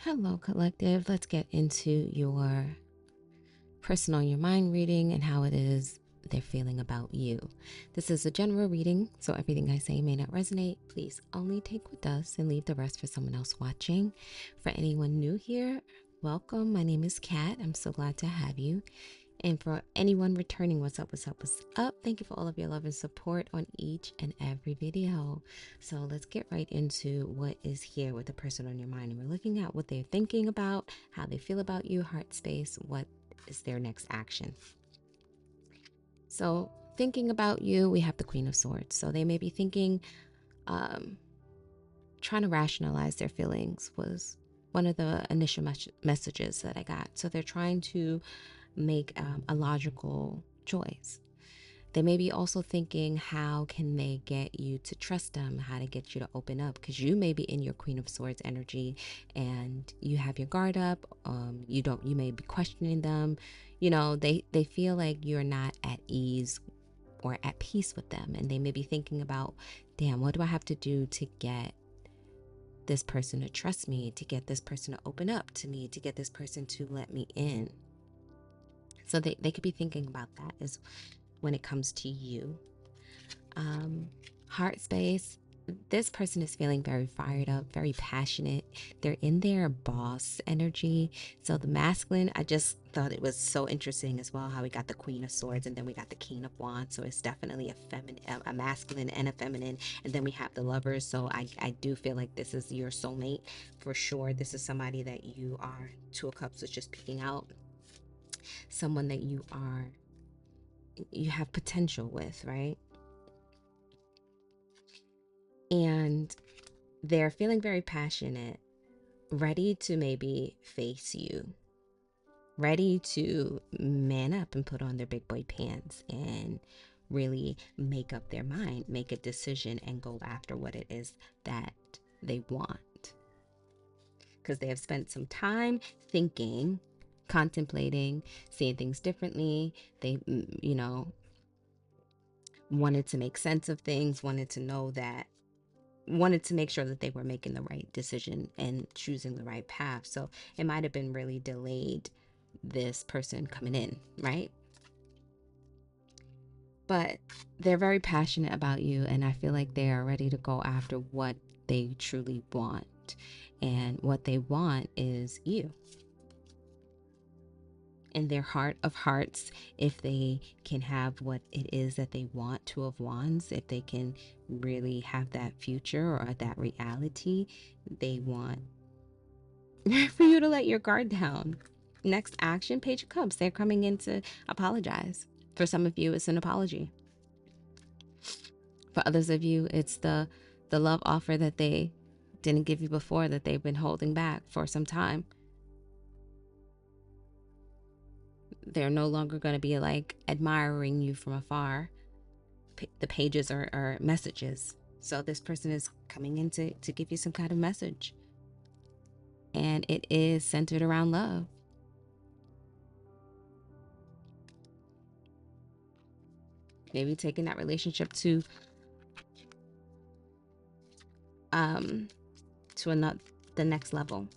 Hello, collective. Let's get into your person on your mind reading and how it is they're feeling about you. This is a general reading, so everything I say may not resonate. Please only take what does and leave the rest for someone else watching. For anyone new here, welcome. My name is Kat. I'm so glad to have you. And for anyone returning, what's up, what's up, what's up? Thank you for all of your love and support on each and every video. So let's get right into what is here with the person on your mind. And we're looking at what they're thinking about, how they feel about you, heart space, what is their next action. So thinking about you, we have the Queen of Swords. So they may be thinking, trying to rationalize their feelings was one of the initial messages that I got. So they're trying to make a logical choice. They may be also thinking, how can they get you to trust them, how to get you to open up, because you may be in your Queen of Swords energy and you have your guard up. You may be questioning them. You know, they feel like you're not at ease or at peace with them, and they may be thinking about, damn, what do I have to do to get this person to trust me, to get this person to open up to me, to get this person to let me in. So they could be thinking about that as when it comes to you. Heart space, this person is feeling very fired up, very passionate. They're in their boss energy. So the masculine, I just thought it was so interesting as well how we got the Queen of Swords and then we got the King of Wands. So it's definitely a masculine and a feminine. And then we have the Lovers. So I do feel like this is your soulmate for sure. This is somebody that you are, Two of Cups is just peeking out. Someone that you have potential with, right? And they're feeling very passionate, ready to maybe face you, ready to man up and put on their big boy pants and really make up their mind, make a decision, and go after what it is that they want. Because they have spent some time thinking, contemplating, seeing things differently. They, wanted to make sense of things, wanted to make sure that they were making the right decision and choosing the right path. So it might have been really delayed, this person coming in, right? But they're very passionate about you, and I feel like they are ready to go after what they truly want. And what they want is you. In their heart of hearts, if they can have what it is that they want, Two of Wands, if they can really have that future or that reality, they want for you to let your guard down. Next action, Page of Cups. They're coming in to apologize. For some of you, it's an apology. For others of you, it's the love offer that they didn't give you before, that they've been holding back for some time. They're no longer going to be like admiring you from afar. The pages are messages. So this person is coming in to give you some kind of message. And it is centered around love. Maybe taking that relationship to another, the next level.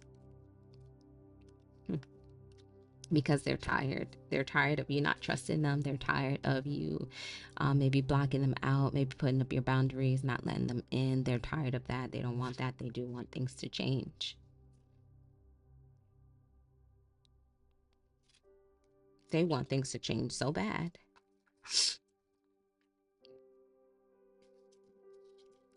Because they're tired. They're tired of you not trusting them. They're tired of you maybe blocking them out, maybe putting up your boundaries, not letting them in. They're tired of that. They don't want that. They do want things to change. They want things to change so bad.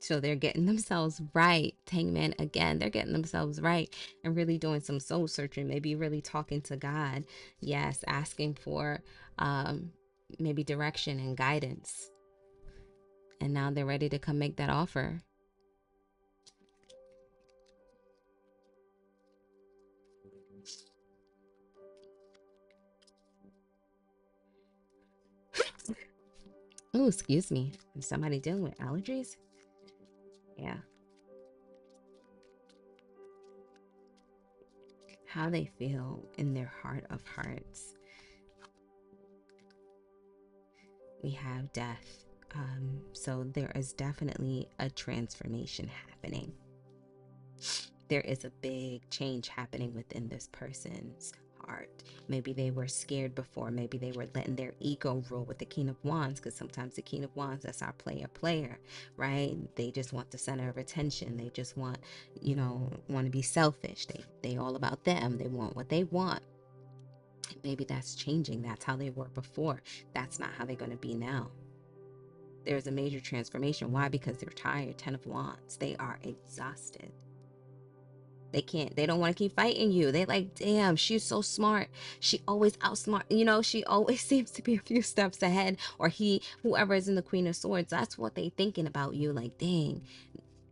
So they're getting themselves right. Hangman, again, they're getting themselves right and really doing some soul searching, maybe really talking to God. Yes, asking for maybe direction and guidance. And now they're ready to come make that offer. Oh, excuse me. Is somebody dealing with allergies? Yeah. How they feel in their heart of hearts. We have death. So there is definitely a transformation happening. there is a big change happening within this person's heart. Maybe they were scared before. Maybe they were letting their ego rule with the King of Wands, because sometimes the King of Wands, that's our player, right? They just want the center of attention. They just want, want to be selfish. They all about them. They want what they want. Maybe that's changing. That's how they were before. That's not how they're going to be now. There's a major transformation. Why? Because they're tired. 10 of Wands. They are exhausted. They don't want to keep fighting you. They like, damn, she's so smart. She always outsmart, she always seems to be a few steps ahead. Or whoever is in the Queen of Swords, that's what they thinking about you. Like, dang,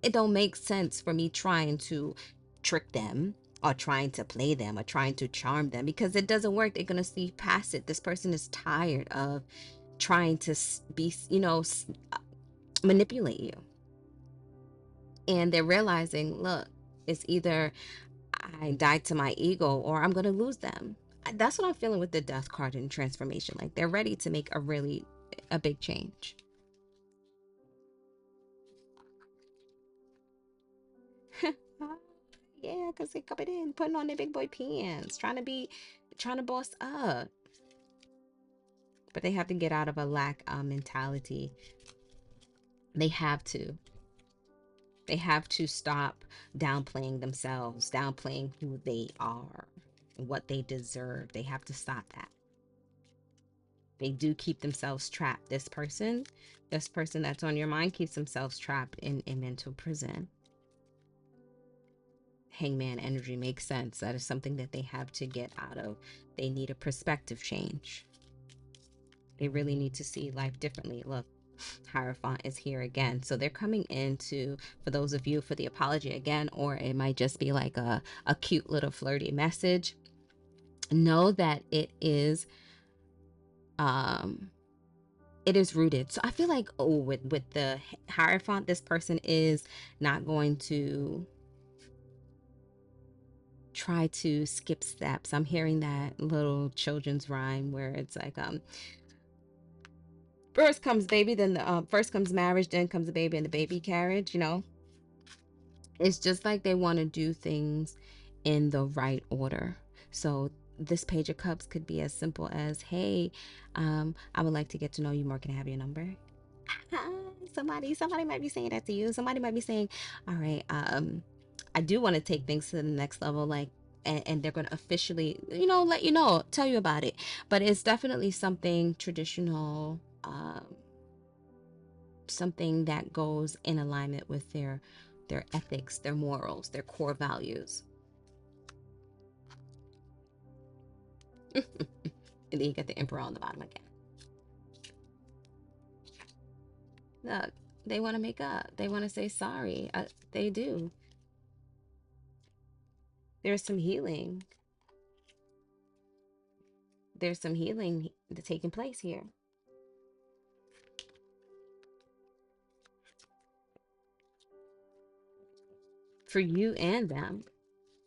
it don't make sense for me trying to trick them or trying to play them or trying to charm them, because it doesn't work. They're going to see past it. This person is tired of trying to be, manipulate you. And they're realizing, look, it's either I die to my ego or I'm going to lose them. That's what I'm feeling with the Death card in transformation. Like, they're ready to make a big change. Yeah, because they coming in, putting on their big boy pants, trying to boss up. But they have to get out of a lack mentality. They have to. They have to stop downplaying themselves, downplaying who they are, what they deserve. They have to stop that. They do keep themselves trapped. This person that's on your mind keeps themselves trapped in a mental prison. Hangman energy makes sense. That is something that they have to get out of. They need a perspective change. They really need to see life differently. Look, Hierophant is here again. So they're coming into, for those of you, for the apology again, or it might just be like a cute little flirty message. Know that it is rooted. So I feel like, with the Hierophant, this person is not going to try to skip steps. I'm hearing that little children's rhyme where it's like, first comes baby, then first comes marriage, then comes the baby, and the baby carriage. It's just like they want to do things in the right order. So this Page of Cups could be as simple as, hey, I would like to get to know you more. Can I have your number? Somebody might be saying that to you. Somebody might be saying, all right, I do want to take things to the next level, like, and they're going to officially, let you know, tell you about it. But it's definitely something traditional, something that goes in alignment with their ethics, their morals, their core values. And then you get the Emperor on the bottom again. Look, they want to make up. They want to say sorry. They do. There's some healing. There's some healing taking place here. For you and them.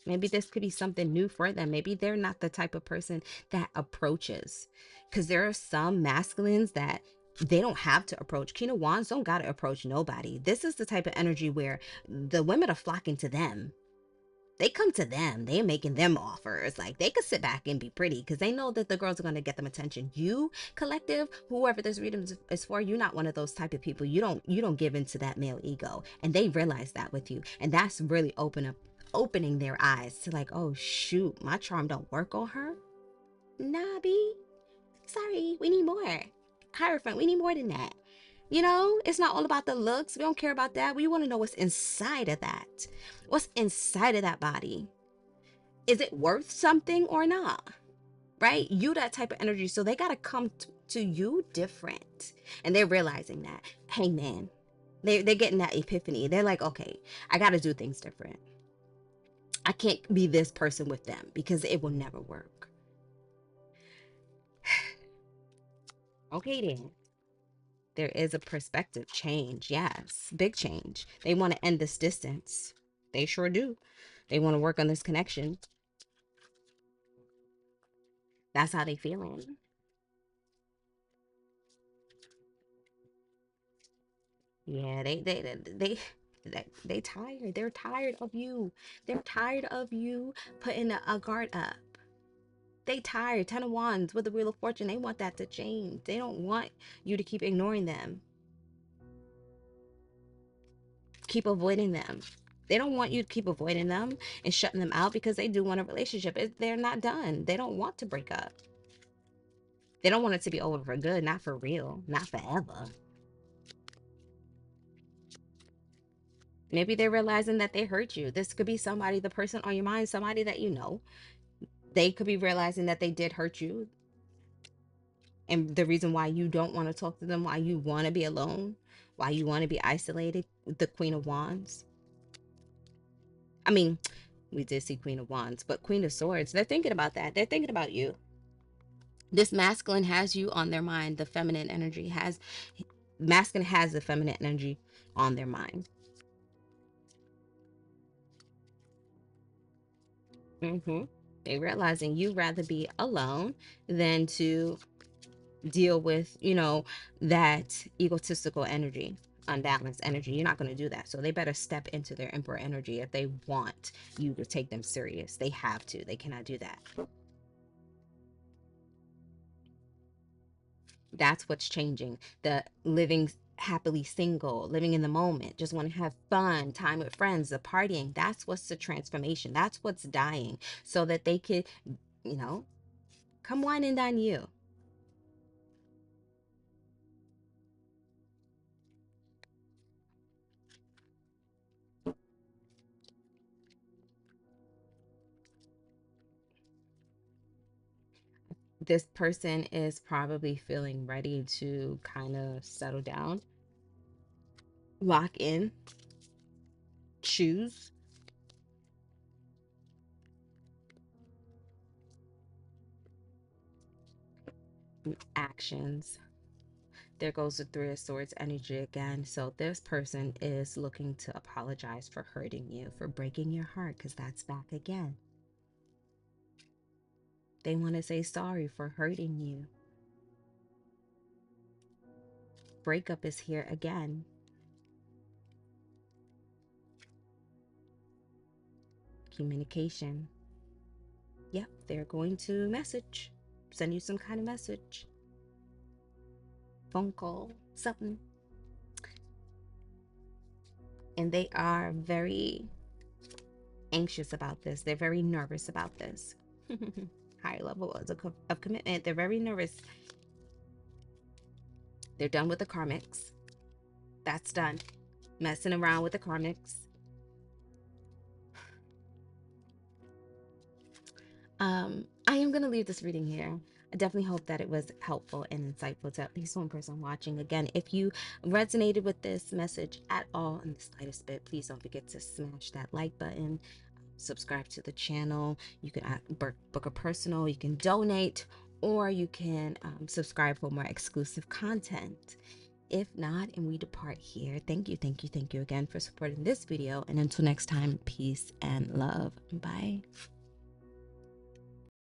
Maybe this could be something new for them. Maybe they're not the type of person that approaches. Because there are some masculines that they don't have to approach. King of Wands don't got to approach nobody. This is the type of energy where the women are flocking to them. They come to them. They're making them offers. Like, they could sit back and be pretty because they know that the girls are going to get them attention. You, collective, whoever this reading is for, you're not one of those type of people. You don't give into that male ego. And they realize that with you. And that's really opening their eyes to, like, oh shoot, my charm don't work on her. Nah, B. Sorry, we need more. Hierophant, we need more than that. It's not all about the looks. We don't care about that. We want to know what's inside of that. What's inside of that body? Is it worth something or not? Right? You that type of energy. So they got to come to you different. And they're realizing that. Hey, man. They're getting that epiphany. They're like, okay, I got to do things different. I can't be this person with them because it will never work. Okay, then. There is a perspective change. Yes, big change. They want to end this distance. They sure do. They want to work on this connection. That's how they feeling. Yeah, they They tired. They're tired of you. They're tired of you putting a guard up. They tired. 10 of Wands with the Wheel of Fortune. They want that to change. They don't want you to keep ignoring them. Keep avoiding them. They don't want you to keep avoiding them and shutting them out because they do want a relationship. They're not done. They don't want to break up. They don't want it to be over for good, not for real, not forever. Maybe they're realizing that they hurt you. This could be somebody, the person on your mind, somebody that you know. They could be realizing that they did hurt you. And the reason why you don't want to talk to them, why you want to be alone, why you want to be isolated, the Queen of Wands. I mean, we did see Queen of Wands, but Queen of Swords, they're thinking about that. They're thinking about you. This masculine has you on their mind. The feminine energy has, masculine has the feminine energy on their mind. They realizing you rather be alone than to deal with, you know, that egotistical energy, unbalanced energy. You're not going to do that. So they better step into their Emperor energy if they want you to take them serious. They have to. They cannot do that. That's what's changing. The living happily single, living in the moment, just want to have fun, time with friends, the partying. That's what's the transformation. That's what's dying so that they could, you know, come wine and dine you. This person is probably feeling ready to kind of settle down, lock in, choose. Actions. There goes the Three of Swords energy again. So this person is looking to apologize for hurting you, for breaking your heart, because that's back again. They want to say sorry for hurting you. Breakup is here again. Communication. Yep, they're going to message, send you some kind of message, phone call, something. And they are very anxious about this. They're very nervous about this. Higher level of commitment. They're very nervous. They're done with the karmics. That's done. Messing around with the karmics. I am going to leave this reading here. I definitely hope that it was helpful and insightful to at least one person watching. Again, if you resonated with this message at all in the slightest bit, please don't forget to smash that like button, subscribe to the channel. You can book a personal, you can donate, or you can subscribe for more exclusive content. If not, and we depart here, thank you again for supporting this video. And until next time, peace and love. Bye.